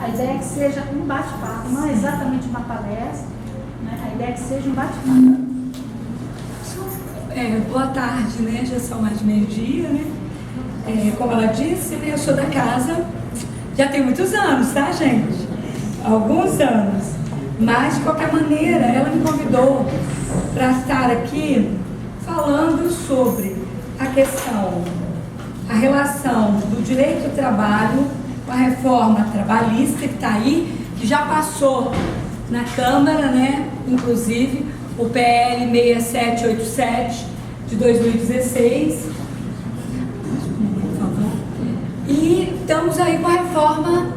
A ideia é que seja um bate-papo, não é exatamente uma palestra, né? A ideia é que seja um bate-papo. Boa tarde, né? Já são mais de meio-dia, né? Como ela disse, né? Eu sou da casa, já tem muitos anos, tá, gente? Alguns anos. Mas, de qualquer maneira, ela me convidou para estar aqui falando sobre a questão, a relação do direito do trabalho com a reforma trabalhista que está aí, que já passou na Câmara, né? Inclusive o PL 6787 de 2016. Por favor. E estamos aí com a reforma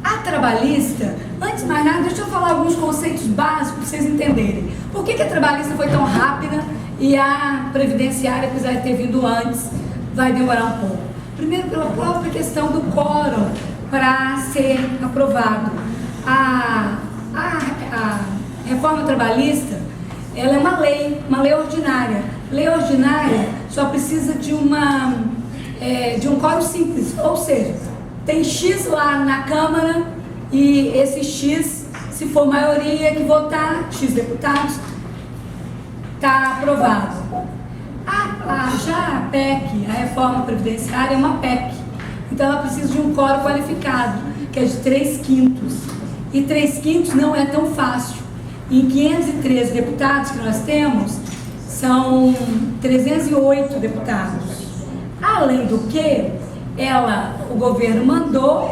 a trabalhista. Antes de mais nada, deixa eu falar alguns conceitos básicos para vocês entenderem. Por que a trabalhista foi tão rápida e a previdenciária, apesar de ter vindo antes, vai demorar um pouco? Primeiro, pela própria questão do quórum para ser aprovado. A reforma trabalhista, ela é uma lei ordinária. Lei ordinária só precisa de um quórum simples, ou seja, tem X lá na Câmara e esse X, se for maioria que votar, X deputados, está aprovado. Já a PEC, a reforma previdenciária, é uma PEC, então ela precisa de um quórum qualificado, que é de 3/5. E 3/5 não é tão fácil. Em 513 deputados que nós temos, são 308 deputados. Além do que, o governo mandou,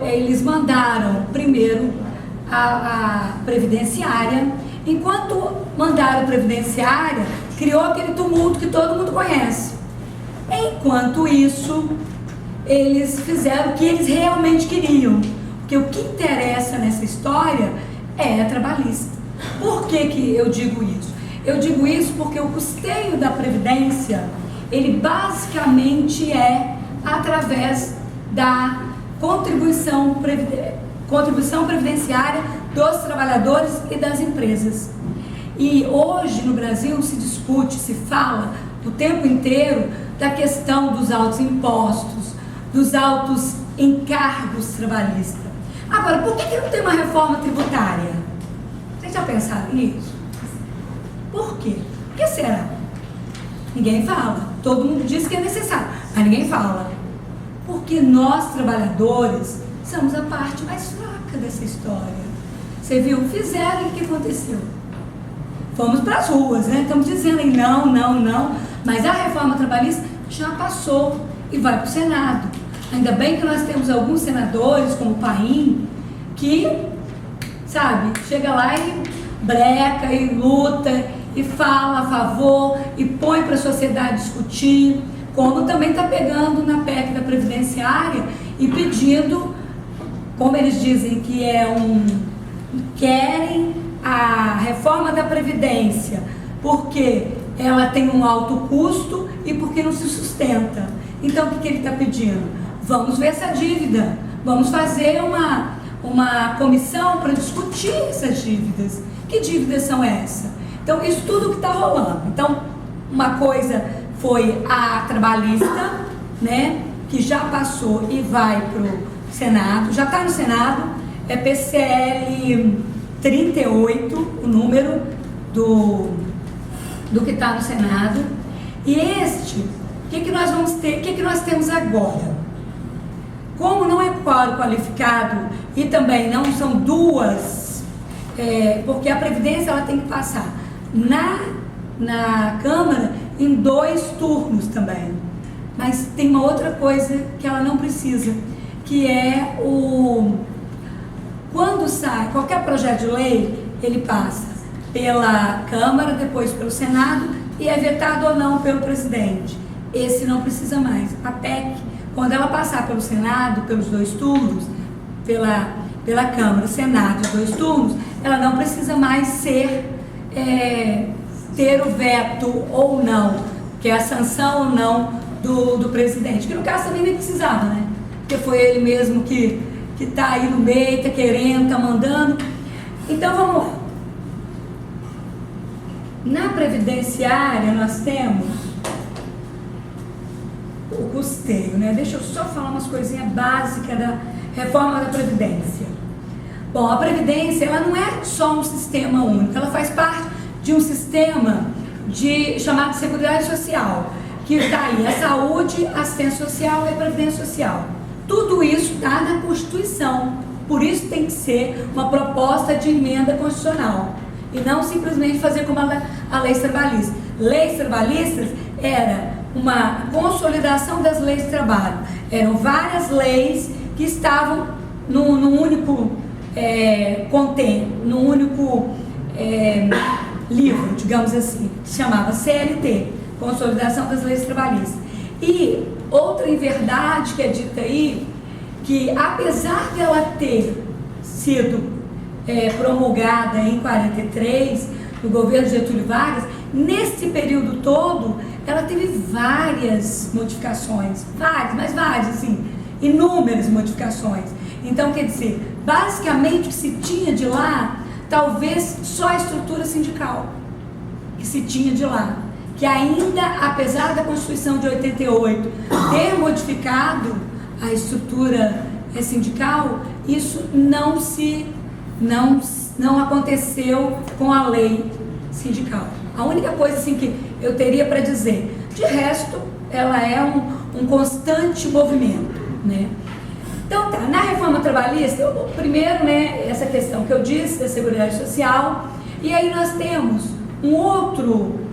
eles mandaram primeiro a previdenciária. Enquanto mandaram a previdenciária, criou aquele tumulto que todo mundo conhece. Enquanto isso, eles fizeram o que eles realmente queriam, porque o que interessa nessa história é a trabalhista. Por que eu digo isso? Eu digo isso porque o custeio da Previdência, ele basicamente é através da contribuição previdenciária dos trabalhadores e das empresas. E hoje no Brasil se discute, se fala o tempo inteiro da questão dos altos impostos, dos altos encargos trabalhistas. Agora, por que não tem uma reforma tributária? Vocês já pensaram nisso? Por quê? Por que será? Ninguém fala. Todo mundo diz que é necessário, mas ninguém fala. Porque nós, trabalhadores, somos a parte mais fraca dessa história. Você viu? Fizeram, e o que aconteceu? Fomos para as ruas, né? Estamos dizendo aí não, mas a reforma trabalhista já passou e vai para o Senado. Ainda bem que nós temos alguns senadores, como o Paim, que, sabe, chega lá e breca e luta e fala a favor e põe para a sociedade discutir, como também está pegando na PEC da Previdenciária e pedindo, como eles dizem que querem a reforma da Previdência, porque ela tem um alto custo e porque não se sustenta. Então, o que ele está pedindo? Vamos ver essa dívida, vamos fazer uma comissão para discutir essas dívidas. Que dívidas são essas? Então, isso tudo que está rolando. Então, uma coisa foi a trabalhista, né, que já passou e vai para o Senado, já está no Senado, é PCL 38, o número do que está no Senado. E o que nós vamos ter, o que nós temos agora? Como não é quórum qualificado e também não são duas, porque a Previdência ela tem que passar na Câmara em 2 turnos também. Mas tem uma outra coisa que ela não precisa, que é quando sai qualquer projeto de lei, ele passa pela Câmara, depois pelo Senado e é vetado ou não pelo presidente. Esse não precisa mais. A PEC, quando ela passar pelo Senado, pelos 2 turnos, pela Câmara, Senado e 2 turnos, ela não precisa mais ter o veto ou não, que é a sanção ou não do presidente, que no caso também nem precisava, né? Porque foi ele mesmo que está aí no meio, está querendo, está mandando. Então vamos lá. Na previdenciária nós temos o custeio, né? Deixa eu só falar umas coisinhas básicas da reforma da Previdência. Bom, a Previdência, ela não é só um sistema único, ela faz parte de um sistema chamado Seguridade Social, que está aí a saúde, a assistência social e a previdência social. Tudo isso está na Constituição, por isso tem que ser uma proposta de emenda constitucional, e não simplesmente fazer como a lei trabalhista. Leis trabalhistas era uma consolidação das leis de trabalho, eram várias leis que estavam num único livro, digamos assim, que se chamava CLT, Consolidação das Leis Trabalhistas. E outra inverdade que é dita aí, que apesar de ela ter sido promulgada em 43, no governo Getúlio Vargas, nesse período todo, ela teve várias modificações, várias, assim, inúmeras modificações. Então, quer dizer, basicamente o que se tinha de lá, talvez só a estrutura sindical que se tinha de lá, que ainda, apesar da Constituição de 88 ter modificado a estrutura sindical, isso não aconteceu com a lei sindical. A única coisa assim que eu teria para dizer, de resto, ela é um constante movimento, né? Então tá, na reforma trabalhista, primeiro, né, essa questão que eu disse da Seguridade Social, e aí nós temos um outro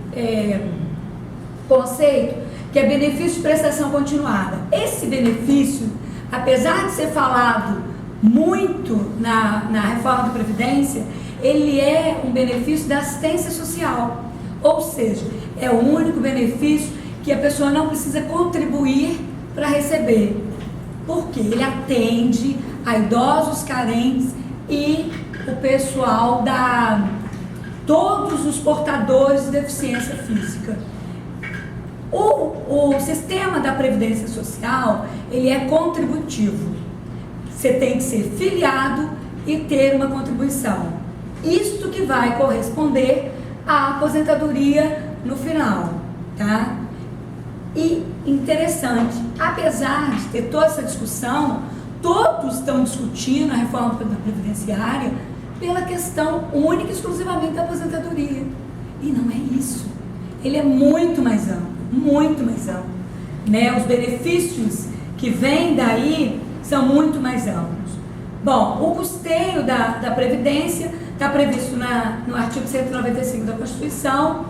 conceito, que é benefício de prestação continuada. Esse benefício, apesar de ser falado muito na reforma da Previdência, ele é um benefício da assistência social, ou seja, é o único benefício que a pessoa não precisa contribuir para receber, porque ele atende a idosos carentes e o pessoal todos os portadores de deficiência física. O sistema da Previdência Social, ele é contributivo. Você tem que ser filiado e ter uma contribuição. Isto que vai corresponder à aposentadoria no final, tá? E interessante, apesar de ter toda essa discussão, todos estão discutindo a reforma previdenciária pela questão única e exclusivamente da aposentadoria. E não é isso. Ele é muito mais amplo, né? Os benefícios que vêm daí são muito mais amplos. Bom, o custeio da Previdência está previsto no artigo 195 da Constituição,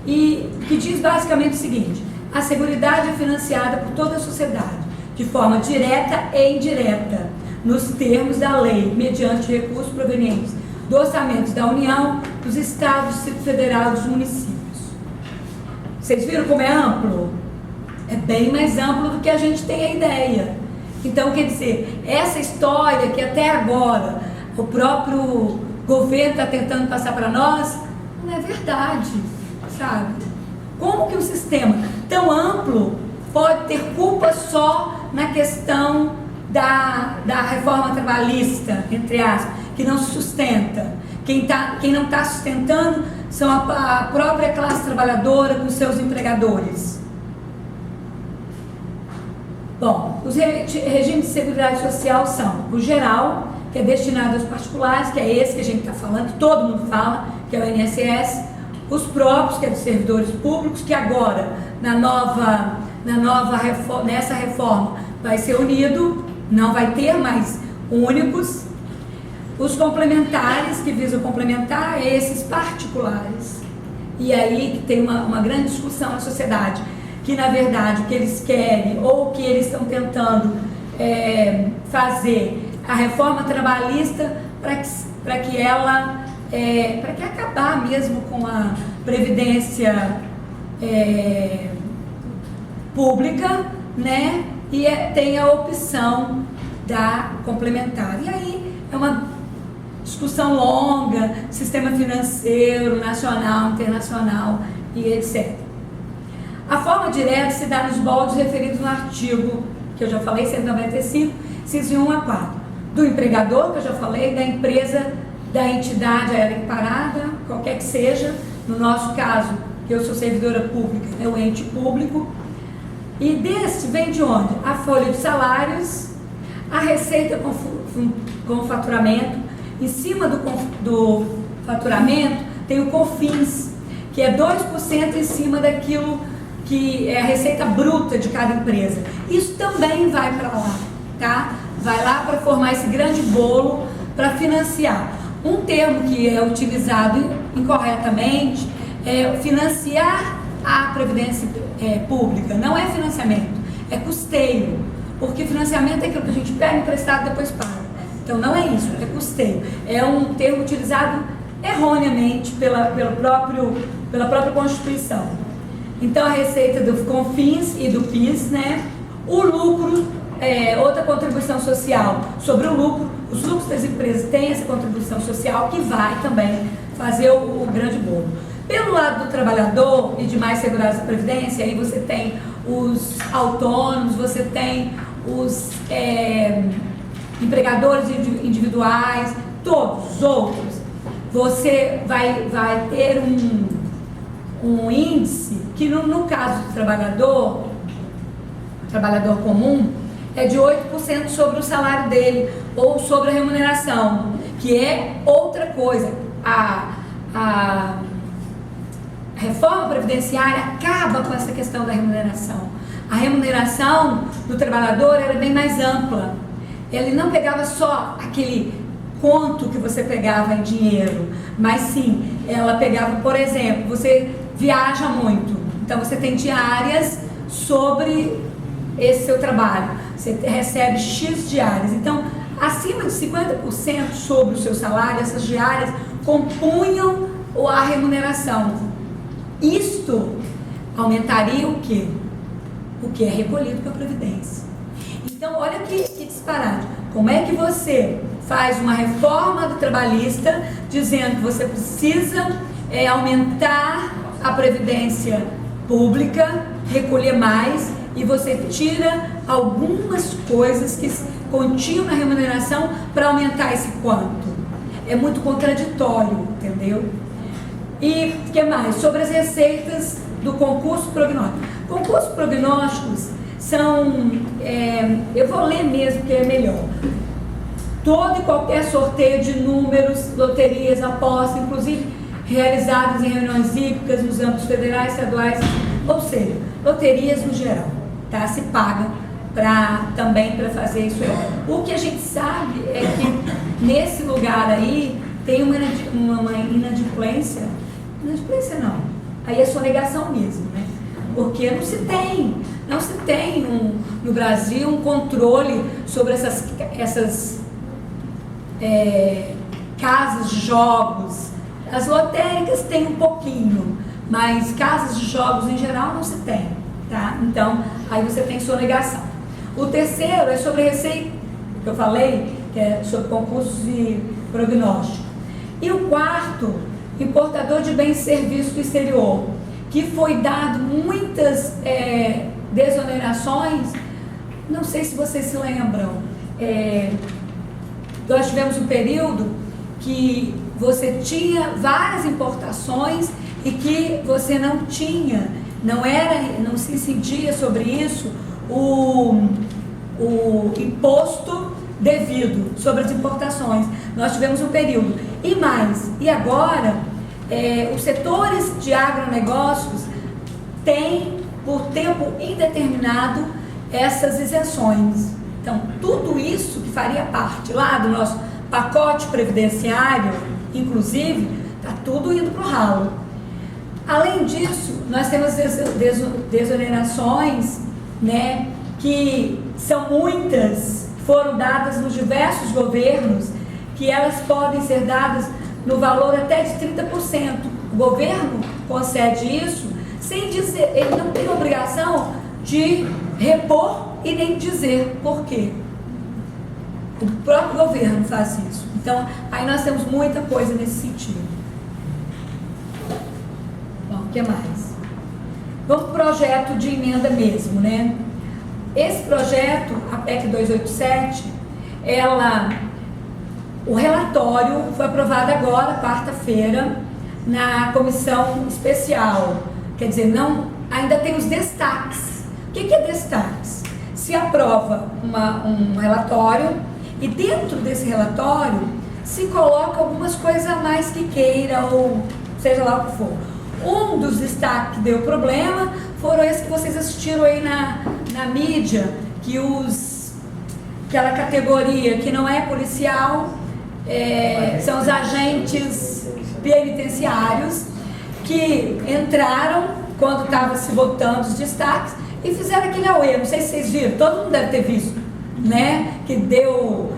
e que diz basicamente o seguinte: a Seguridade é financiada por toda a sociedade, de forma direta e indireta, nos termos da lei, mediante recursos provenientes do orçamento da União, dos Estados, do Distrito Federal e dos municípios. Vocês viram como é amplo? É bem mais amplo do que a gente tem a ideia. Então, quer dizer, essa história que até agora o próprio governo está tentando passar para nós, não é verdade, sabe? Como que um sistema tão amplo pode ter culpa só na questão da reforma trabalhista, entre aspas, que não se sustenta? Quem não está sustentando são a própria classe trabalhadora com seus empregadores. Bom, os regimes de seguridade social são o geral, que é destinado aos particulares, que é esse que a gente está falando, que todo mundo fala, que é o INSS, os próprios, que é dos servidores públicos, que agora, nessa reforma, vai ser unido, não vai ter mais únicos. Os complementares, que visam complementar esses particulares. E aí que tem uma grande discussão na sociedade, que na verdade o que eles querem, ou o que eles estão tentando fazer, a reforma trabalhista para que acabar mesmo com a previdência pública, né? E tem a opção da complementar. E aí é uma discussão longa, sistema financeiro, nacional, internacional e etc. A forma direta se dá nos moldes referidos no artigo, que eu já falei, 195, inciso 1 a 4, do empregador, que eu já falei, da empresa, da entidade aérea equiparada, qualquer que seja, no nosso caso, que eu sou servidora pública, é o ente público, E deste vem de onde? A folha de salários, a receita com o faturamento. Em cima do faturamento tem o COFINS, que é 2% em cima daquilo que é a receita bruta de cada empresa. Isso também vai para lá, tá? Vai lá para formar esse grande bolo para financiar. Um termo que é utilizado incorretamente é financiar a previdência pública. Não é financiamento, é custeio. Porque financiamento é aquilo que a gente pega emprestado e depois paga. Então não é isso, é custeio. É um termo utilizado erroneamente pela própria Constituição. Então a receita do COFINS e do PIS, né? O lucro, outra contribuição social sobre o lucro. Os lucros das empresas têm essa contribuição social que vai também fazer o grande bolo. Pelo lado do trabalhador e de mais segurança da previdência, aí você tem os autônomos, você tem os empregadores individuais, todos os outros. Você vai ter um índice que no caso do trabalhador comum, é de 8% sobre o salário dele ou sobre a remuneração, que é outra coisa. A reforma previdenciária acaba com essa questão da remuneração. A remuneração do trabalhador era bem mais ampla. Ele não pegava só aquele quanto que você pegava em dinheiro, mas sim, ela pegava, por exemplo, você viaja muito, então você tem diárias sobre esse seu trabalho, você recebe X diárias, então acima de 50% sobre o seu salário, essas diárias compunham a remuneração. Isto aumentaria o quê? O que é recolhido pela Previdência. Então, olha que disparate. Como é que você faz uma reforma do trabalhista dizendo que você precisa aumentar a Previdência pública, recolher mais, e você tira algumas coisas que continham na remuneração para aumentar esse quanto? É muito contraditório, entendeu? E o que mais? Sobre as receitas do concurso prognóstico. Concursos prognósticos são, eu vou ler mesmo que é melhor. Todo e qualquer sorteio de números, loterias, apostas, inclusive realizadas em reuniões hípicas nos âmbitos federais, estaduais, ou seja, loterias no geral, tá? Se paga também para fazer isso. O que a gente sabe é que nesse lugar aí tem uma inadimplência não, aí é sonegação mesmo, né? Porque não se tem no Brasil um controle sobre essas casas de jogos. As lotéricas tem um pouquinho, mas casas de jogos em geral não se tem, tá? Então, aí você tem sonegação. O terceiro é sobre receita, que eu falei, que é sobre concursos e prognóstico. E o quarto, importador de bens e serviços do exterior, que foi dado muitas desonerações. Não sei se vocês se lembram, nós tivemos um período que você tinha várias importações e que você não tinha, não se incidia sobre isso o imposto devido sobre as importações. Nós tivemos um período. E mais, e agora, os setores de agronegócios têm, por tempo indeterminado, essas isenções. Então, tudo isso que faria parte lá do nosso pacote previdenciário, inclusive, está tudo indo para o ralo. Além disso, nós temos desonerações, né, que são muitas, foram dadas nos diversos governos, que elas podem ser dadas no valor até de 30%. O governo concede isso sem dizer, ele não tem obrigação de repor e nem dizer por quê. O próprio governo faz isso. Então, aí nós temos muita coisa nesse sentido. Bom, o que mais? Vamos para o projeto de emenda mesmo, né? Esse projeto, a PEC 287, o relatório foi aprovado agora, quarta-feira, na comissão especial. Quer dizer, ainda tem os destaques, O que é destaques? Se aprova um relatório e dentro desse relatório se coloca algumas coisas a mais que queira ou seja lá o que for. Um dos destaques que deu problema foram esses que vocês assistiram aí na mídia, que aquela categoria que não é policial, são os agentes penitenciários que entraram quando estava se votando os destaques e fizeram aquele auê. Não sei se vocês viram, todo mundo deve ter visto, né? Que deu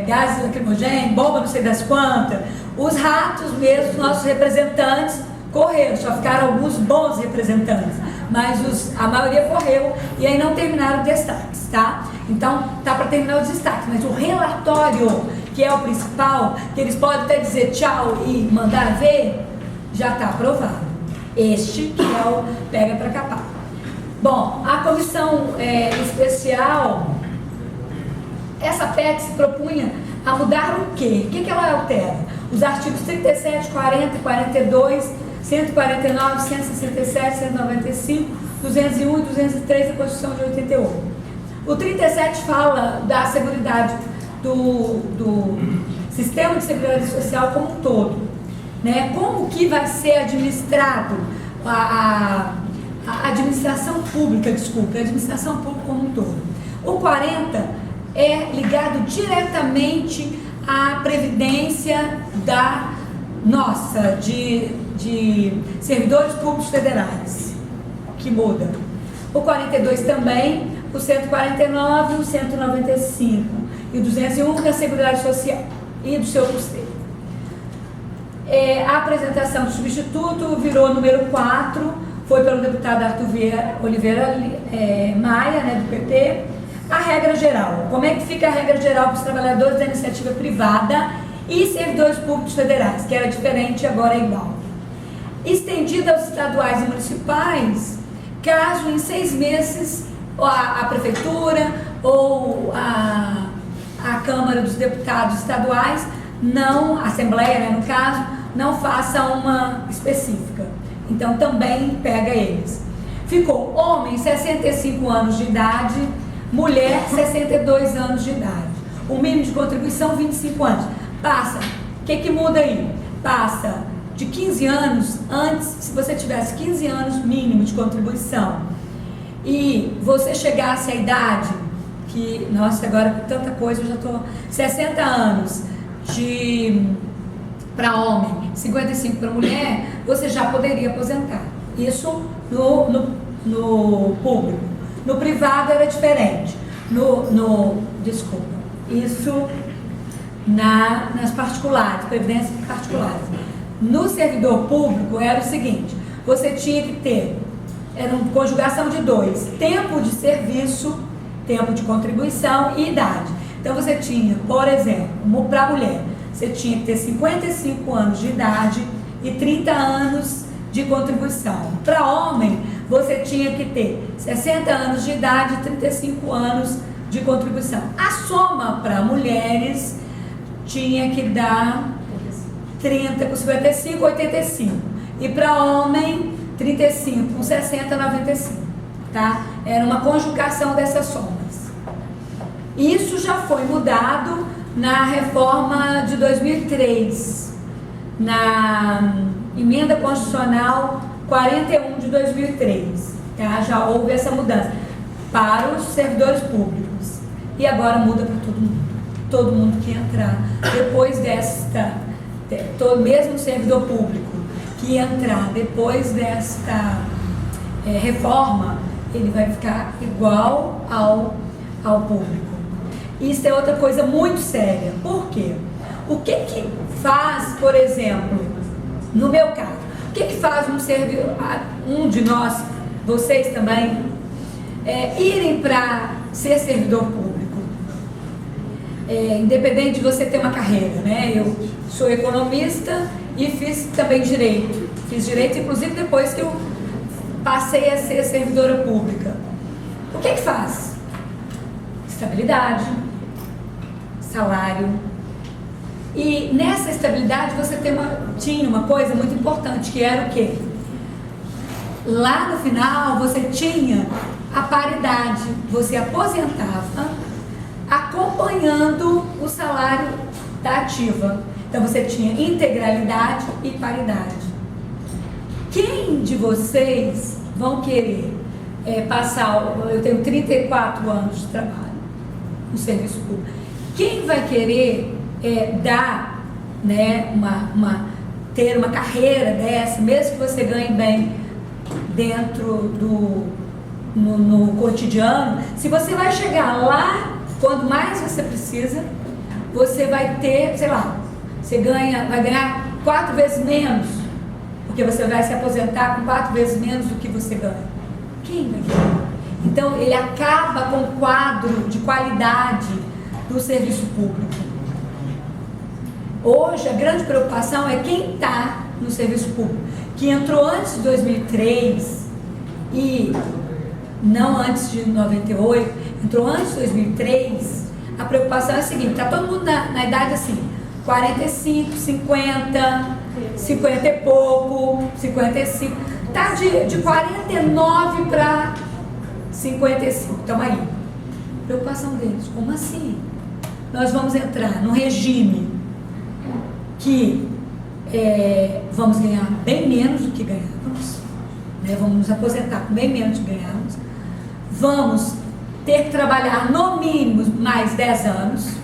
gás lacrimogêneo, bomba não sei das quantas. Os ratos mesmo, os nossos representantes correram, só ficaram alguns bons representantes, mas a maioria correu e aí não terminaram os destaques, tá? Então, tá para terminar os destaques, mas o relatório, que é o principal, que eles podem até dizer tchau e mandar ver, já está aprovado. Este que é o pega para capar. Bom, a comissão especial, essa PEC se propunha a mudar o quê? O que ela altera? Os artigos 37, 40, 42, 149, 167, 195, 201 e 203 da Constituição de 88. O 37 fala da seguridade do sistema de seguridade social como um todo, né? Como que vai ser administrado a administração pública, a administração pública como um todo. O 40 é ligado diretamente à previdência de servidores públicos federais, que muda. O 42 também, o 149, o 195 e o 201 da Seguridade Social e do seu custeio. A apresentação do substituto virou número 4, foi pelo deputado Arthur Oliveira Maia, né, do PP. A regra geral, como é que fica a regra geral para os trabalhadores da iniciativa privada e servidores públicos federais, que era diferente, agora é igual. Estendida aos estaduais e municipais, caso em 6 meses a prefeitura ou a Câmara dos Deputados estaduais, não, a Assembleia, né, no caso, não faça uma específica. Então também pega eles. Ficou homem 65 anos de idade, mulher 62 anos de idade. O mínimo de contribuição 25 anos. Passa, o que muda aí? Passa de 15 anos, antes, se você tivesse 15 anos mínimo de contribuição e você chegasse à idade que, nossa, agora com tanta coisa eu já estou 60 anos para homem, 55 para mulher, você já poderia aposentar. Isso no público. No privado era diferente. Desculpa. Isso nas particulares, previdências particulares. No servidor público era o seguinte: você tinha que ter, era uma conjugação de 2, tempo de serviço, tempo de contribuição e idade. Então você tinha, por exemplo, para a mulher, você tinha que ter 55 anos de idade e 30 anos de contribuição. Para homem, você tinha que ter 60 anos de idade e 35 anos de contribuição. A soma para mulheres tinha que dar 30 com 55, 85. E para homem, 35 com 60, 95. Tá? Era uma conjugação dessas somas. Isso já foi mudado na reforma de 2003, na emenda constitucional 41 de 2003, tá? Já houve essa mudança para os servidores públicos e agora muda para todo mundo que entrar depois mesmo servidor público que entrar depois desta reforma, ele vai ficar igual ao público. Isso é outra coisa muito séria. Por quê? O que faz, por exemplo, no meu caso, o que faz um de nós, vocês também, irem para ser servidor público? Independente de você ter uma carreira, né? Eu sou economista e fiz também direito. Fiz direito, inclusive, depois que eu passei a ser servidora pública. O que faz? Estabilidade, salário. E nessa estabilidade você tinha uma coisa muito importante, que era o quê? Lá no final você tinha a paridade. Você aposentava acompanhando o salário da ativa. Então você tinha integralidade e paridade. Quem de vocês vão querer passar, eu tenho 34 anos de trabalho no serviço público, quem vai querer dar, né, ter uma carreira dessa, mesmo que você ganhe bem dentro no cotidiano, se você vai chegar lá, quando mais você precisa, você vai ter, sei lá, vai ganhar 4 vezes menos, porque você vai se aposentar com 4 vezes menos do que você ganha. Quem vai querer? Então, ele acaba com o quadro de qualidade do serviço público. Hoje, a grande preocupação é quem está no serviço público, que entrou antes de 2003 e não antes de 98, entrou antes de 2003, a preocupação é a seguinte, está todo mundo na idade assim, 45, 50, 50 e pouco, 55, está de 49 para 55, estamos aí. Preocupação deles, como assim? Nós vamos entrar num regime que vamos ganhar bem menos do que ganhávamos, né? Vamos nos aposentar com bem menos do que ganhávamos, vamos ter que trabalhar no mínimo mais 10 anos.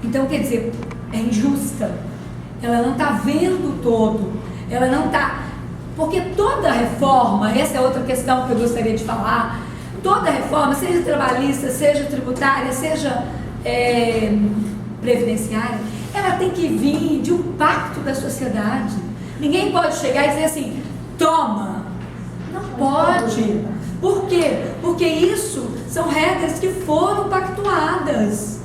Então, quer dizer, é injusta, ela não está vendo todo, ela não está, porque toda reforma, essa é outra questão que eu gostaria de falar, toda reforma, seja trabalhista, seja tributária, seja previdenciária, ela tem que vir de um pacto da sociedade. Ninguém pode chegar e dizer assim, toma, não pode. Por quê? Porque isso são regras que foram pactuadas,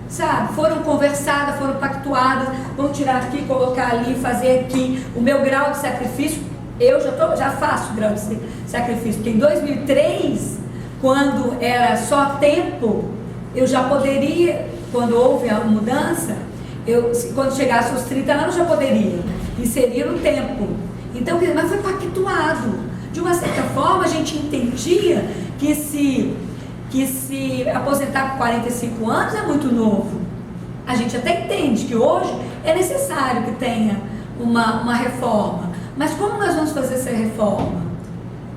sabe? Foram conversadas, foram pactuadas, vão tirar aqui, colocar ali, fazer aqui. O meu grau de sacrifício, eu já faço grau de sacrifício, porque em 2003, quando era só tempo, eu já poderia, quando houve a mudança, quando chegasse aos 30 anos, já poderia inserir o tempo. Então, mas foi pactuado. De uma certa forma, a gente entendia que se aposentar com 45 anos é muito novo. A gente até entende que hoje é necessário que tenha uma reforma. Mas como nós vamos fazer essa reforma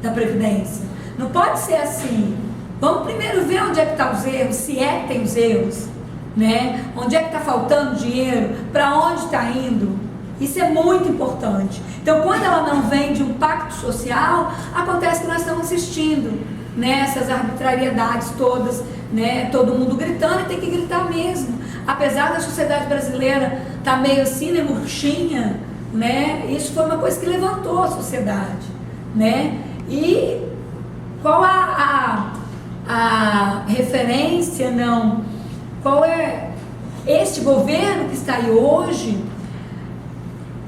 da Previdência? Não pode ser assim. Vamos primeiro ver onde é que estão os erros, se é que tem os erros, né? Onde é que está faltando dinheiro, para onde está indo. Isso é muito importante. Então, quando ela não vem de um pacto social, acontece que nós estamos assistindo, né, essas arbitrariedades todas, né, todo mundo gritando, e tem que gritar mesmo. Apesar da sociedade brasileira estar meio assim, né, murchinha, né, isso foi uma coisa que levantou a sociedade, né? E qual a referência, não? Qual é este governo que está aí hoje?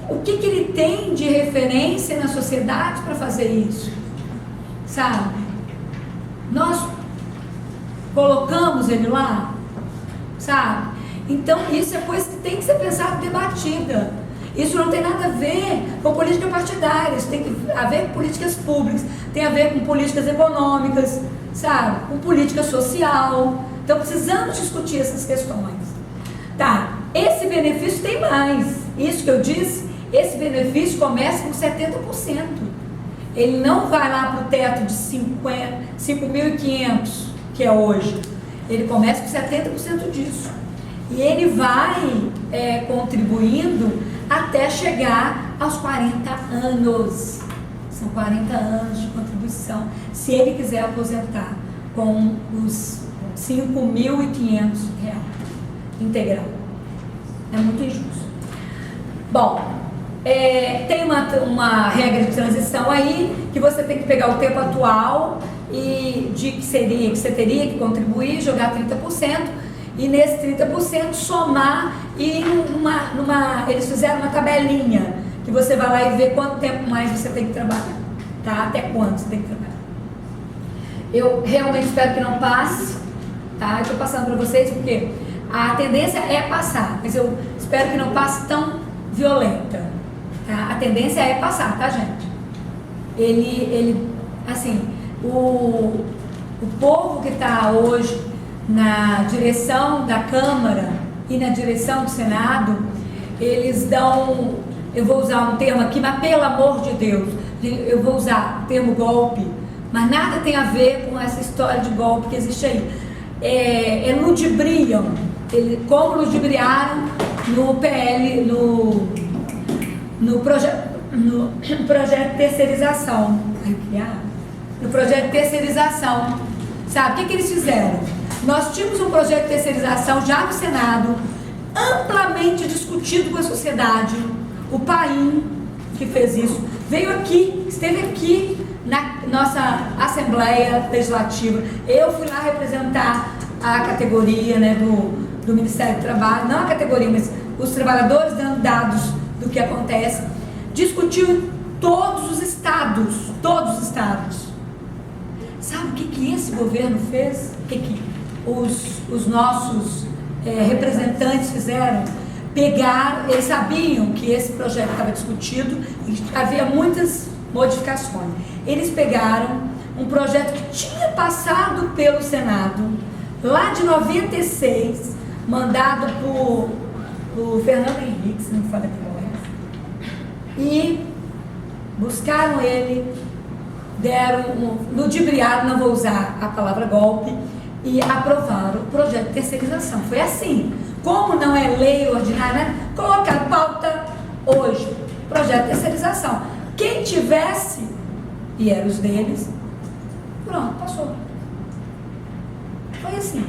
O que ele tem de referência na sociedade para fazer isso? Sabe? Nós colocamos ele lá, sabe? Então isso é coisa que tem que ser pensada e debatida. Isso não tem nada a ver com política partidária, isso tem que a ver com políticas públicas, tem a ver com políticas econômicas, sabe? Com política social. Então precisamos discutir essas questões. Tá, esse benefício tem mais. Isso que eu disse, esse benefício começa com 70%. Ele não vai lá para o teto de 5.500, que é hoje. Ele começa com 70% disso. E ele vai contribuindo até chegar aos 40 anos. São 40 anos de contribuição, se ele quiser aposentar com os R$5.500 integral. É muito injusto. Bom, tem uma regra de transição aí, que você tem que pegar o tempo atual e que você teria que contribuir, jogar 30%, e nesse 30% somar, e eles fizeram uma tabelinha, que você vai lá e vê quanto tempo mais você tem que trabalhar, tá? Até quanto você tem que trabalhar. Eu realmente espero que não passe, tá? Eu estou passando para vocês porque a tendência é passar, mas eu espero que não passe tão violenta, tá? A tendência é passar, tá, gente? Ele assim, o povo que está hoje na direção da Câmara e na direção do Senado, eles dão, eu vou usar um termo aqui, mas pelo amor de Deus, eu vou usar o termo golpe, mas nada tem a ver com essa história de golpe que existe aí. Ludibriam, como ludibriaram no PL, no projeto de terceirização. No projeto de terceirização. Sabe, o que eles fizeram? Nós tínhamos um projeto de terceirização já no Senado, amplamente discutido com a sociedade. O PAIN, que fez isso, veio aqui, esteve aqui na nossa Assembleia Legislativa. Eu fui lá representar a categoria, né, do Ministério do Trabalho, não a categoria, mas os trabalhadores dando dados do que acontece. Discutiu em todos os estados, Sabe o que esse governo fez? O que os nossos representantes fizeram? Pegaram, eles sabiam que esse projeto estava discutido e havia muitas modificações. Eles pegaram um projeto que tinha passado pelo Senado, lá de 96, mandado por Fernando Henrique, se não me falha a memória, e buscaram ele, ludibriaram, não vou usar a palavra golpe, e aprovaram o projeto de terceirização. Foi assim. Como não é lei ordinária, né? Colocaram pauta hoje, projeto de terceirização. Quem tivesse, e eram os deles, pronto, passou. Foi assim.